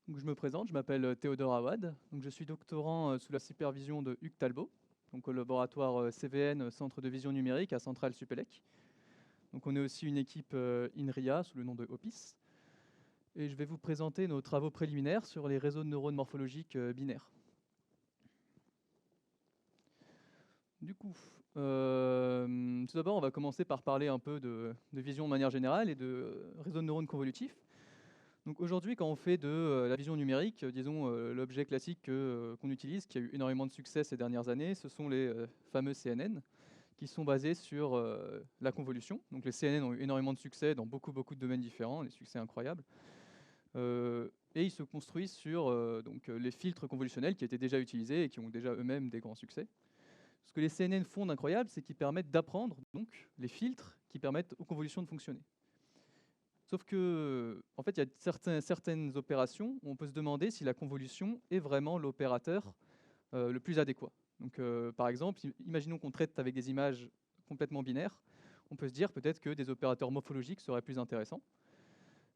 Donc, je me présente, je m'appelle Théodore Awad. Donc, je suis doctorant sous la supervision de Hugues Talbot, donc au laboratoire CVN, Centre de Vision Numérique à Centrale Supélec. Donc, on est aussi une équipe INRIA sous le nom de OPIS. Et je vais vous présenter nos travaux préliminaires sur les réseaux de neurones morphologiques binaires. Du coup, tout d'abord, on va commencer par parler un peu de vision de manière générale et de réseaux de neurones convolutifs. Donc aujourd'hui, quand on fait de la vision numérique, disons l'objet classique qu'on utilise, qui a eu énormément de succès ces dernières années, ce sont les fameux CNN, qui sont basés sur la convolution. Donc les CNN ont eu énormément de succès dans beaucoup de domaines différents, des succès incroyables. Et ils se construisent sur les filtres convolutionnels qui étaient déjà utilisés et qui ont déjà eux-mêmes des grands succès. Ce que les CNN font d'incroyable, c'est qu'ils permettent d'apprendre donc les filtres qui permettent aux convolutions de fonctionner. Sauf que, en fait, il y a certaines opérations où on peut se demander si la convolution est vraiment l'opérateur le plus adéquat. Donc, par exemple, imaginons qu'on traite avec des images complètement binaires. On peut se dire peut-être que des opérateurs morphologiques seraient plus intéressants.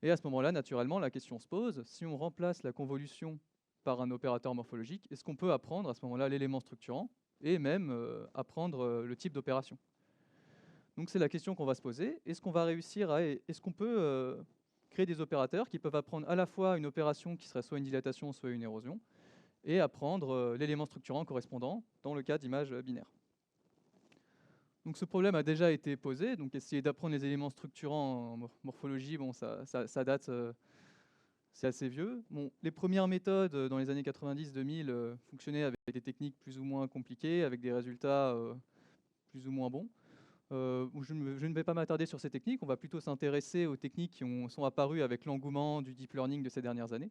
Et à ce moment-là, naturellement, la question se pose, si on remplace la convolution par un opérateur morphologique, est-ce qu'on peut apprendre à ce moment-là l'élément structurant et même apprendre le type d'opération? Donc c'est la question qu'on va se poser. Est-ce qu'on peut créer des opérateurs qui peuvent apprendre à la fois une opération qui serait soit une dilatation, soit une érosion, et apprendre l'élément structurant correspondant dans le cas d'images binaires. Donc ce problème a déjà été posé. Donc essayer d'apprendre les éléments structurants en morphologie, bon, ça date, c'est assez vieux. Bon, les premières méthodes dans les années 90-2000 fonctionnaient avec des techniques plus ou moins compliquées, avec des résultats plus ou moins bons. Je ne vais pas m'attarder sur ces techniques, on va plutôt s'intéresser aux techniques qui sont apparues avec l'engouement du deep learning de ces dernières années.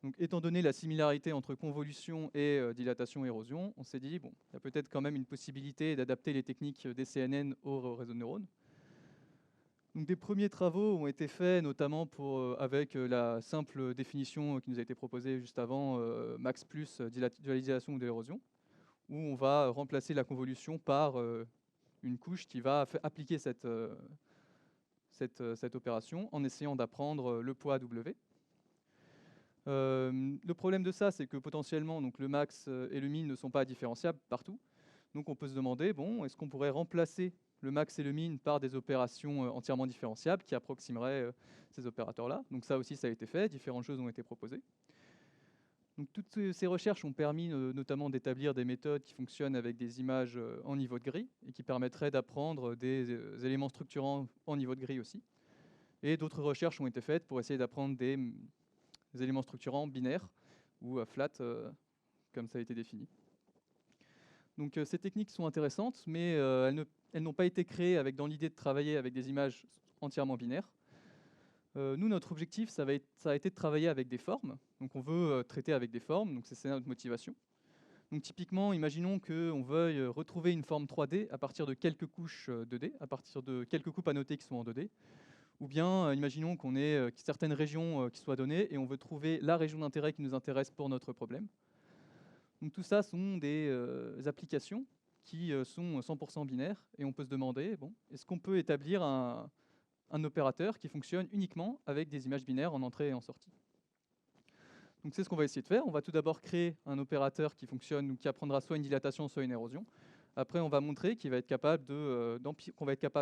Donc, étant donné la similarité entre convolution et dilatation-érosion, on s'est dit, bon, il y a peut-être quand même une possibilité d'adapter les techniques des CNN au réseau de neurones. Donc, des premiers travaux ont été faits, notamment avec la simple définition qui nous a été proposée juste avant, max plus dualisation ou de l'érosion, où on va remplacer la convolution par une couche qui va appliquer cette opération en essayant d'apprendre le poids W. Le problème de ça, c'est que potentiellement, donc, le max et le min ne sont pas différenciables partout. Donc on peut se demander, bon, est-ce qu'on pourrait remplacer le max et le min par des opérations entièrement différenciables qui approximeraient ces opérateurs-là? Donc ça aussi, ça a été fait, différentes choses ont été proposées. Donc, toutes ces recherches ont permis notamment d'établir des méthodes qui fonctionnent avec des images en niveau de gris et qui permettraient d'apprendre des éléments structurants en niveau de gris aussi. Et d'autres recherches ont été faites pour essayer d'apprendre des éléments structurants binaires ou flat, comme ça a été défini. Donc ces techniques sont intéressantes, mais elles n'ont pas été créées dans l'idée de travailler avec des images entièrement binaires. Nous, notre objectif, ça a été de travailler avec des formes. Donc on veut traiter avec des formes, donc c'est notre motivation. Donc typiquement, imaginons qu'on veuille retrouver une forme 3D à partir de quelques couches 2D, à partir de quelques coupes annotées qui sont en 2D. Ou bien, imaginons qu'on ait certaines régions qui soient données et on veut trouver la région d'intérêt qui nous intéresse pour notre problème. Donc tout ça sont des applications qui sont 100% binaires et on peut se demander, bon, est-ce qu'on peut établir un opérateur qui fonctionne uniquement avec des images binaires en entrée et en sortie? Donc c'est ce qu'on va essayer de faire. On va tout d'abord créer un opérateur qui fonctionne ou qui apprendra soit une dilatation, soit une érosion. Après, on va montrer qu'on va être capable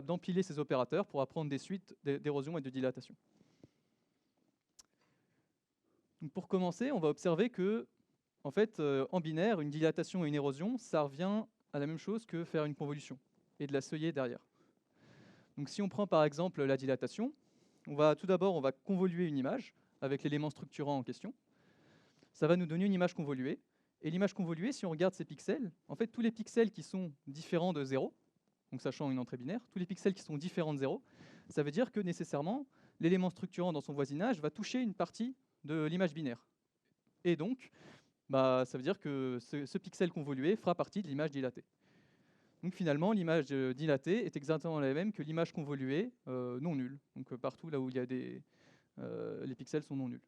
d'empiler ces opérateurs pour apprendre des suites d'érosion et de dilatation. Donc pour commencer, on va observer que, en fait, en binaire, une dilatation et une érosion, ça revient à la même chose que faire une convolution et de la seuiller derrière. Donc si on prend par exemple la dilatation, tout d'abord on va convoluer une image avec l'élément structurant en question. Ça va nous donner une image convoluée. Et l'image convoluée, si on regarde ces pixels, en fait, tous les pixels qui sont différents de 0, donc sachant une entrée binaire, tous les pixels qui sont différents de 0, ça veut dire que nécessairement, l'élément structurant dans son voisinage va toucher une partie de l'image binaire. Et donc, ça veut dire que ce pixel convolué fera partie de l'image dilatée. Donc finalement, l'image dilatée est exactement la même que l'image convoluée non nulle. Donc partout là où il y a les pixels sont non nuls.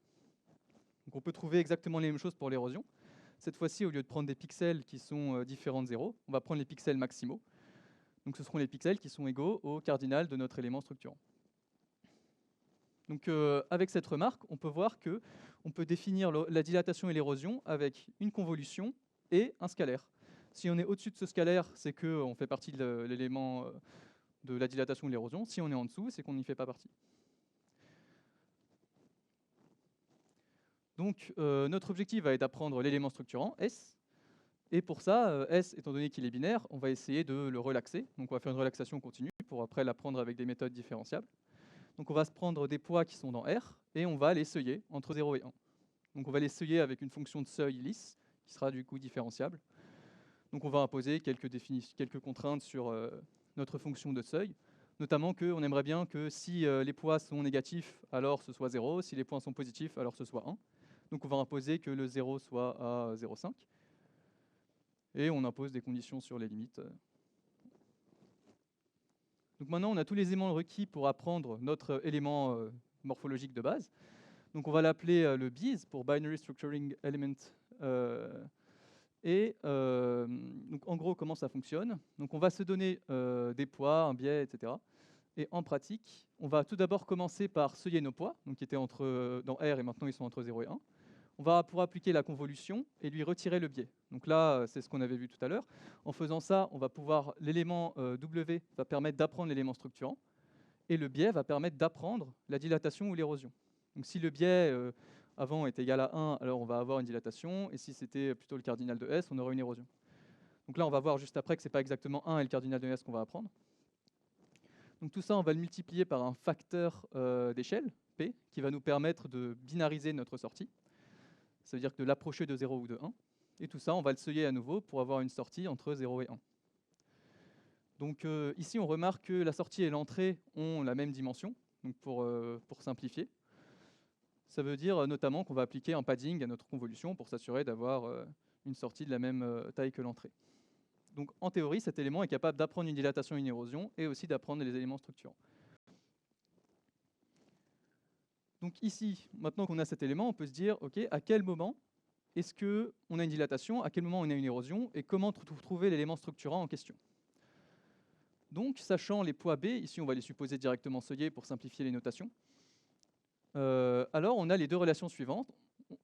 Donc on peut trouver exactement les mêmes choses pour l'érosion. Cette fois-ci, au lieu de prendre des pixels qui sont différents de 0, on va prendre les pixels maximaux. Donc ce seront les pixels qui sont égaux au cardinal de notre élément structurant. Donc avec cette remarque, on peut voir qu'on peut définir la dilatation et l'érosion avec une convolution et un scalaire. Si on est au-dessus de ce scalaire, c'est qu'on fait partie de l'élément de la dilatation ou de l'érosion. Si on est en dessous, c'est qu'on n'y fait pas partie. Donc notre objectif va être d'apprendre l'élément structurant, S. Et pour ça, S, étant donné qu'il est binaire, on va essayer de le relaxer. Donc on va faire une relaxation continue pour après l'apprendre avec des méthodes différenciables. Donc on va se prendre des poids qui sont dans R et on va les seuiller entre 0 et 1. Donc on va les seuiller avec une fonction de seuil lisse qui sera du coup différenciable. Donc on va imposer quelques contraintes sur notre fonction de seuil, notamment qu'on aimerait bien que si les poids sont négatifs, alors ce soit 0, si les poids sont positifs, alors ce soit 1. Donc on va imposer que le 0 soit à 0,5. Et on impose des conditions sur les limites. Donc maintenant, on a tous les éléments requis pour apprendre notre élément morphologique de base. Donc on va l'appeler le BIS, pour Binary Structuring Element. Donc en gros, comment ça fonctionne? Donc on va se donner des poids, un biais, etc. Et en pratique, on va tout d'abord commencer par seuiller nos poids, donc qui étaient dans R et maintenant ils sont entre 0 et 1. On va pouvoir appliquer la convolution et lui retirer le biais. Donc là, c'est ce qu'on avait vu tout à l'heure. En faisant ça, on va pouvoir l'élément W va permettre d'apprendre l'élément structurant et le biais va permettre d'apprendre la dilatation ou l'érosion. Donc si le biais avant est égal à 1, alors on va avoir une dilatation, et si c'était plutôt le cardinal de S, on aura une érosion. Donc là, on va voir juste après que ce n'est pas exactement 1 et le cardinal de S qu'on va apprendre. Donc tout ça, on va le multiplier par un facteur d'échelle, P, qui va nous permettre de binariser notre sortie. Ça veut dire que de l'approcher de 0 ou de 1. Et tout ça, on va le seuiller à nouveau pour avoir une sortie entre 0 et 1. Donc ici, on remarque que la sortie et l'entrée ont la même dimension, donc pour simplifier. Ça veut dire notamment qu'on va appliquer un padding à notre convolution pour s'assurer d'avoir une sortie de la même taille que l'entrée. Donc en théorie, cet élément est capable d'apprendre une dilatation et une érosion, et aussi d'apprendre les éléments structurants. Donc ici, maintenant qu'on a cet élément, on peut se dire, OK, à quel moment est-ce qu'on a une dilatation, à quel moment on a une érosion, et comment trouver l'élément structurant en question. Donc, sachant les poids B, ici on va les supposer directement seuillés pour simplifier les notations, alors on a les deux relations suivantes.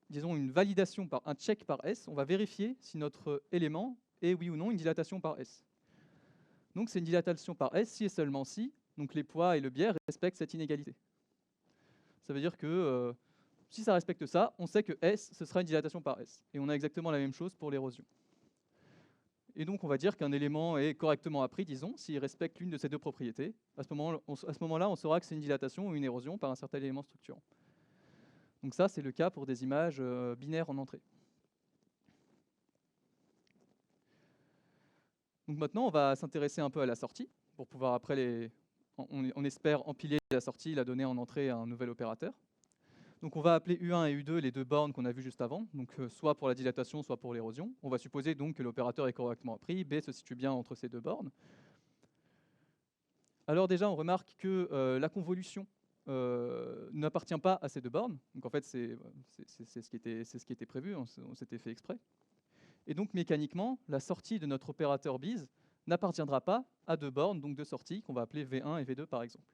Disons une validation par un check par S, on va vérifier si notre élément est oui ou non une dilatation par S. Donc c'est une dilatation par S si et seulement si donc les poids et le biais respectent cette inégalité. Ça veut dire que si ça respecte ça, on sait que S, ce sera une dilatation par S. Et on a exactement la même chose pour l'érosion. Et donc on va dire qu'un élément est correctement appris, disons, s'il respecte l'une de ces deux propriétés. À ce moment-là, on saura que c'est une dilatation ou une érosion par un certain élément structurant. Donc ça, c'est le cas pour des images binaires en entrée. Donc maintenant, on va s'intéresser un peu à la sortie, pour pouvoir après, on espère empiler la sortie, la donner en entrée à un nouvel opérateur. Donc on va appeler U1 et U2 les deux bornes qu'on a vues juste avant, donc soit pour la dilatation, soit pour l'érosion. On va supposer donc que l'opérateur est correctement appris, B se situe bien entre ces deux bornes. Alors déjà, on remarque que la convolution n'appartient pas à ces deux bornes. Donc en fait, c'est ce qui était prévu, on s'était fait exprès. Et donc mécaniquement, la sortie de notre opérateur BIS n'appartiendra pas à deux bornes, donc deux sorties, qu'on va appeler V1 et V2 par exemple.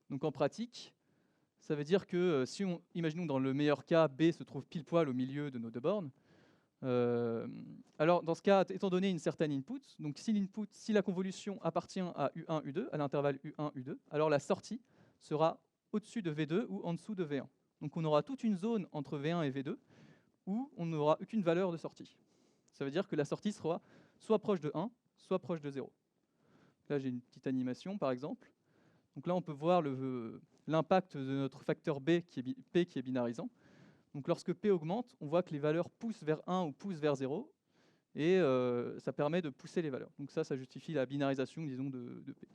Donc en pratique, ça veut dire que si imaginons dans le meilleur cas, B se trouve pile poil au milieu de nos deux bornes, alors dans ce cas, étant donné une certaine input, donc si la convolution appartient à U1, U2, à l'intervalle U1, U2, alors la sortie sera au-dessus de V2 ou en dessous de V1. Donc on aura toute une zone entre V1 et V2 où on n'aura aucune valeur de sortie. Ça veut dire que la sortie sera soit proche de 1, soit proche de 0. Là, j'ai une petite animation, par exemple. Donc là, on peut voir l'impact de notre facteur B, P, qui est binarisant. Donc lorsque P augmente, on voit que les valeurs poussent vers 1 ou poussent vers 0, et ça permet de pousser les valeurs. Donc ça justifie la binarisation, disons, de P.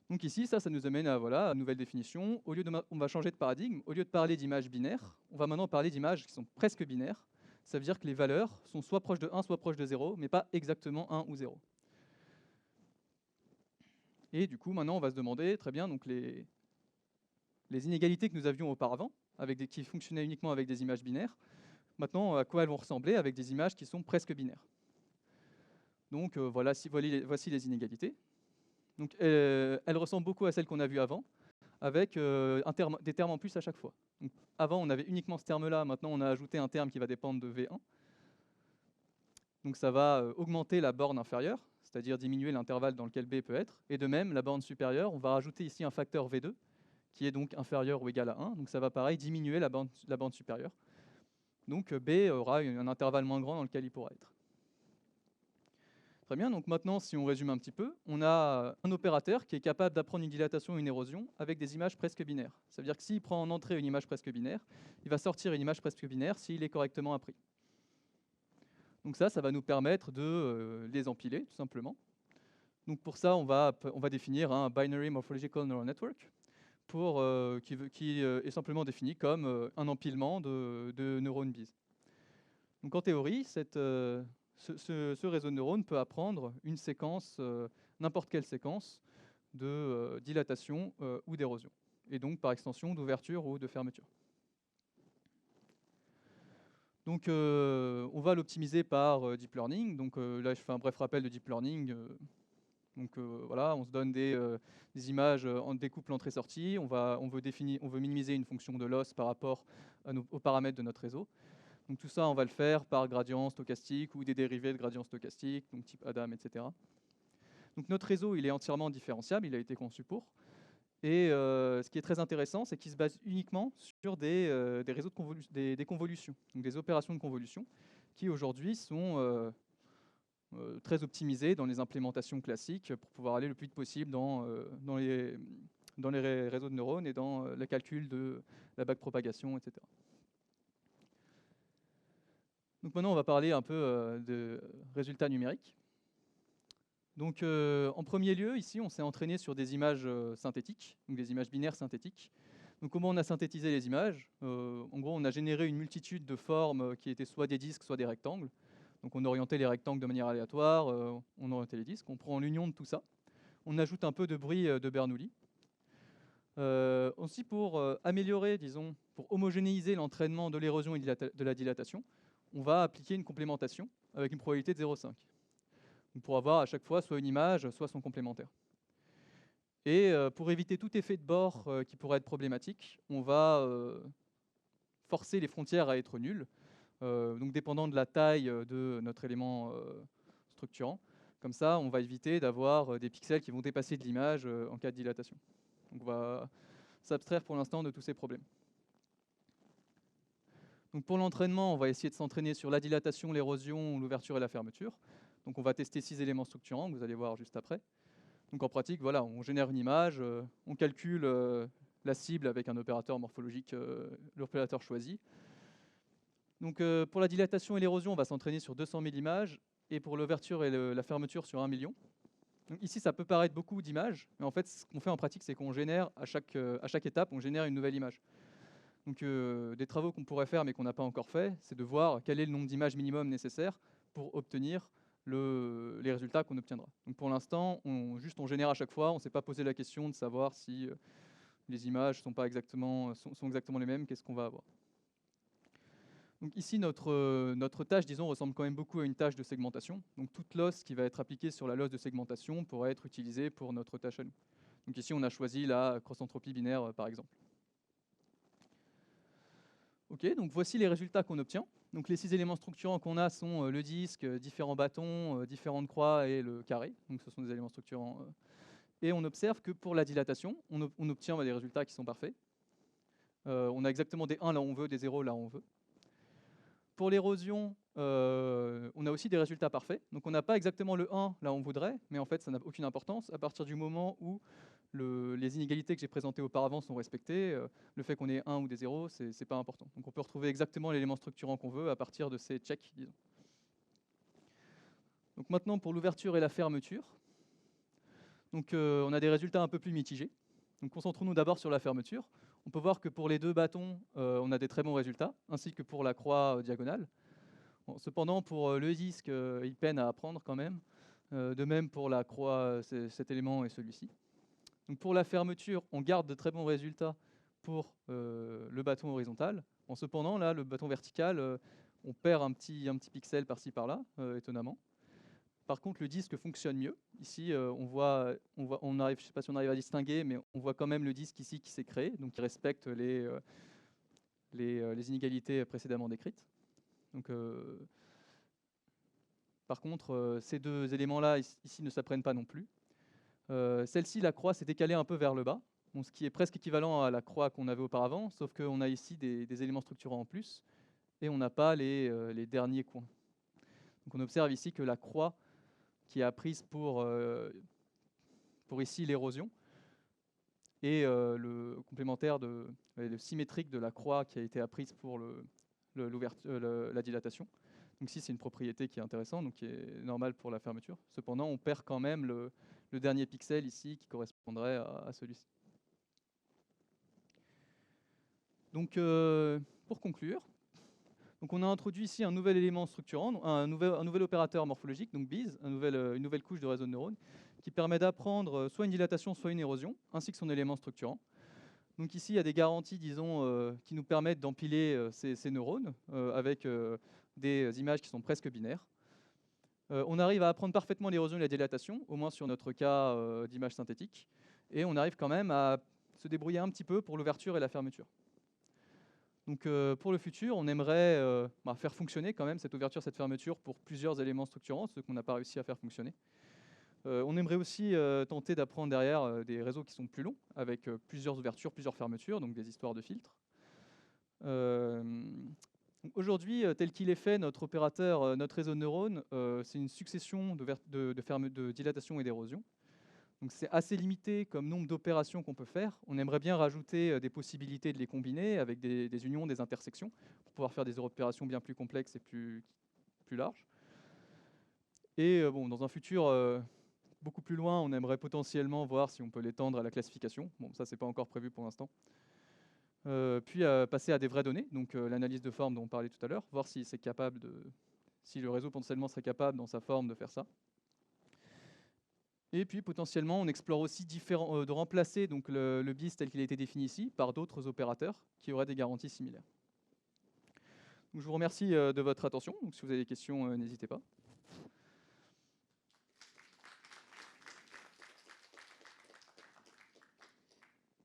Donc ici, ça nous amène à une nouvelle définition. On va changer de paradigme. Au lieu de parler d'images binaires, on va maintenant parler d'images qui sont presque binaires. Ça veut dire que les valeurs sont soit proches de 1, soit proches de 0, mais pas exactement 1 ou 0. Et du coup, maintenant, on va se demander, très bien, donc les inégalités que nous avions auparavant, qui fonctionnaient uniquement avec des images binaires, maintenant, à quoi elles vont ressembler avec des images qui sont presque binaires. Donc voici les inégalités. Donc elles ressemblent beaucoup à celles qu'on a vues avant, avec des termes en plus à chaque fois. Donc, avant, on avait uniquement ce terme-là, maintenant on a ajouté un terme qui va dépendre de V1. Donc ça va augmenter la borne inférieure, c'est-à-dire diminuer l'intervalle dans lequel B peut être. Et de même, la borne supérieure, on va rajouter ici un facteur V2, qui est donc inférieur ou égal à 1. Donc ça va pareil diminuer la borne supérieure. Donc B aura un intervalle moins grand dans lequel il pourra être. Très bien, donc maintenant, si on résume un petit peu, on a un opérateur qui est capable d'apprendre une dilatation et une érosion avec des images presque binaires. Ça veut dire que s'il prend en entrée une image presque binaire, il va sortir une image presque binaire s'il est correctement appris. Donc ça va nous permettre de les empiler, tout simplement. Donc pour ça, on va définir un Binary Morphological Neural Network, qui est simplement défini comme un empilement de neurones bis. Donc en théorie, ce réseau de neurones peut apprendre une séquence, n'importe quelle séquence de dilatation ou d'érosion, et donc par extension d'ouverture ou de fermeture. Donc on va l'optimiser par deep learning. Donc là, je fais un bref rappel de deep learning. Voilà, on se donne des images en découple entrée-sortie. On veut minimiser une fonction de loss par rapport aux paramètres de notre réseau. Donc tout ça, on va le faire par gradient stochastique ou des dérivés de gradient stochastique, donc type Adam, etc. Donc notre réseau, il est entièrement différenciable, il a été conçu pour. Et ce qui est très intéressant, c'est qu'il se base uniquement sur des réseaux des convolutions, donc des opérations de convolution, qui aujourd'hui sont très optimisées dans les implémentations classiques pour pouvoir aller le plus vite possible dans les réseaux de neurones et dans le calcul de la backpropagation, etc. Donc maintenant, on va parler un peu de résultats numériques. Donc en premier lieu, ici, on s'est entraîné sur des images synthétiques, donc des images binaires synthétiques. Donc comment on a synthétisé les images? En gros, on a généré une multitude de formes qui étaient soit des disques, soit des rectangles. Donc on orientait les rectangles de manière aléatoire, on orientait les disques, on prend l'union de tout ça. On ajoute un peu de bruit de Bernoulli. Aussi pour améliorer, disons, pour homogénéiser l'entraînement de l'érosion et de la dilatation, on va appliquer une complémentation avec une probabilité de 0,5. Pour avoir à chaque fois soit une image, soit son complémentaire. Et pour éviter tout effet de bord qui pourrait être problématique, on va forcer les frontières à être nulles, donc dépendant de la taille de notre élément structurant. Comme ça, on va éviter d'avoir des pixels qui vont dépasser de l'image en cas de dilatation. Donc on va s'abstraire pour l'instant de tous ces problèmes. Donc pour l'entraînement, on va essayer de s'entraîner sur la dilatation, l'érosion, l'ouverture et la fermeture. Donc on va tester 6 éléments structurants, que vous allez voir juste après. Donc en pratique, voilà, on génère une image, on calcule la cible avec un opérateur morphologique, l'opérateur choisi. Donc pour la dilatation et l'érosion, on va s'entraîner sur 200 000 images, et pour l'ouverture et la fermeture sur 1 million. Donc ici, ça peut paraître beaucoup d'images, mais en fait, ce qu'on fait en pratique, c'est qu'on génère, à chaque étape, on génère une nouvelle image. Donc des travaux qu'on pourrait faire, mais qu'on n'a pas encore fait, c'est de voir quel est le nombre d'images minimum nécessaire pour obtenir les résultats qu'on obtiendra. Donc pour l'instant, on génère à chaque fois, on ne s'est pas posé la question de savoir si les images sont exactement les mêmes, qu'est-ce qu'on va avoir. Donc ici, notre tâche, disons, ressemble quand même beaucoup à une tâche de segmentation. Donc toute loss qui va être appliquée sur la loss de segmentation pourrait être utilisée pour notre tâche à nous. Donc ici, on a choisi la cross-entropie binaire, par exemple. Ok, donc voici les résultats qu'on obtient. Donc les 6 éléments structurants qu'on a sont le disque, différents bâtons, différentes croix et le carré. Donc ce sont des éléments structurants. Et on observe que pour la dilatation, on obtient des résultats qui sont parfaits. On a exactement des 1 là où on veut, des 0 là où on veut. Pour l'érosion, on a aussi des résultats parfaits. Donc on n'a pas exactement le 1 là où on voudrait, mais en fait ça n'a aucune importance à partir du moment où les inégalités que j'ai présentées auparavant sont respectées. Le fait qu'on ait 1 ou des 0, c'est pas important. Donc on peut retrouver exactement l'élément structurant qu'on veut à partir de ces checks, disons. Donc maintenant pour l'ouverture et la fermeture. Donc on a des résultats un peu plus mitigés. Donc concentrons-nous d'abord sur la fermeture. On peut voir que pour les deux bâtons, on a des très bons résultats, ainsi que pour la croix diagonale. Bon, cependant, pour le disque, il peine à apprendre quand même. De même pour la croix, cet élément et celui-ci. Donc pour la fermeture, on garde de très bons résultats pour le bâton horizontal. Bon, cependant, là, le bâton vertical, on perd un petit pixel par-ci par-là, étonnamment. Par contre, le disque fonctionne mieux. Ici, on arrive, je ne sais pas si on arrive à distinguer, mais on voit quand même le disque ici qui s'est créé, donc qui respecte les inégalités précédemment décrites. Donc, par contre, ces deux éléments-là ici ne s'apprennent pas non plus. Celle-ci, la croix, s'est décalée un peu vers le bas, bon, ce qui est presque équivalent à la croix qu'on avait auparavant, sauf qu'on a ici des éléments structurants en plus, et on n'a pas les derniers coins. Donc on observe ici que la croix qui est apprise pour ici l'érosion, et le complémentaire le symétrique de la croix qui a été apprise pour la dilatation. Donc ici, c'est une propriété qui est intéressante, donc qui est normale pour la fermeture. Cependant, on perd quand même le dernier pixel ici qui correspondrait à celui-ci. Donc, pour conclure, donc on a introduit ici un nouvel élément structurant, un nouvel opérateur morphologique, donc BIS, une nouvelle couche de réseau de neurones, qui permet d'apprendre soit une dilatation, soit une érosion, ainsi que son élément structurant. Donc ici, il y a des garanties, disons, qui nous permettent d'empiler ces neurones avec des images qui sont presque binaires. On arrive à apprendre parfaitement l'érosion et la dilatation, au moins sur notre cas d'image synthétique, et on arrive quand même à se débrouiller un petit peu pour l'ouverture et la fermeture. Donc pour le futur, on aimerait faire fonctionner quand même cette ouverture, cette fermeture pour plusieurs éléments structurants, ceux qu'on n'a pas réussi à faire fonctionner. On aimerait aussi tenter d'apprendre derrière des réseaux qui sont plus longs, avec plusieurs ouvertures, plusieurs fermetures, donc des histoires de filtres. Aujourd'hui, tel qu'il est fait, notre opérateur, notre réseau de neurones, c'est une succession de dilatation et d'érosion. Donc c'est assez limité comme nombre d'opérations qu'on peut faire. On aimerait bien rajouter des possibilités de les combiner avec des unions, des intersections, pour pouvoir faire des opérations bien plus complexes et plus larges. Et bon, dans un futur beaucoup plus loin, on aimerait potentiellement voir si on peut l'étendre à la classification. Bon, ça, c'est pas encore prévu pour l'instant. Puis passer à des vraies données, donc l'analyse de forme dont on parlait tout à l'heure, voir si le réseau potentiellement serait capable dans sa forme de faire ça. Et puis potentiellement, on explore aussi de remplacer donc, le BIS tel qu'il a été défini ici par d'autres opérateurs qui auraient des garanties similaires. Donc, je vous remercie de votre attention. Donc, si vous avez des questions, n'hésitez pas.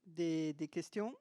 Des questions?